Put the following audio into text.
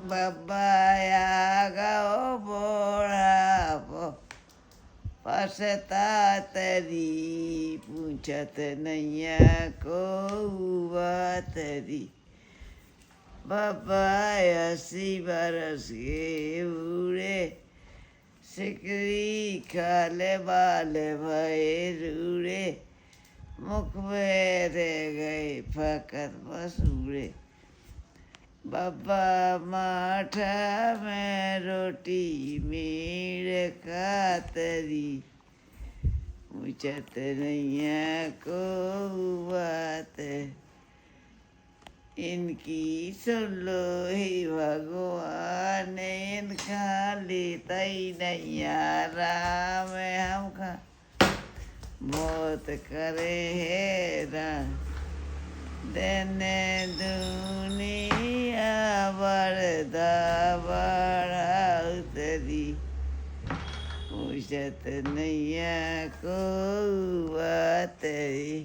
Babaya gao bora bo paseta teri punchat naya ko teri babaya si baras ge ure sikri khale bale bhai rure mukh mein reh gaye fakat basure बाबा माठा में रोटी मेरे खातरी मुझत नैया को बात इनकी सुन लो ही भगवान इनका लेता ही नैया राम हम खा बहुत करे हैरान देने दुनिया बरदा बड़ा उतरी मुझत नैया को बातरी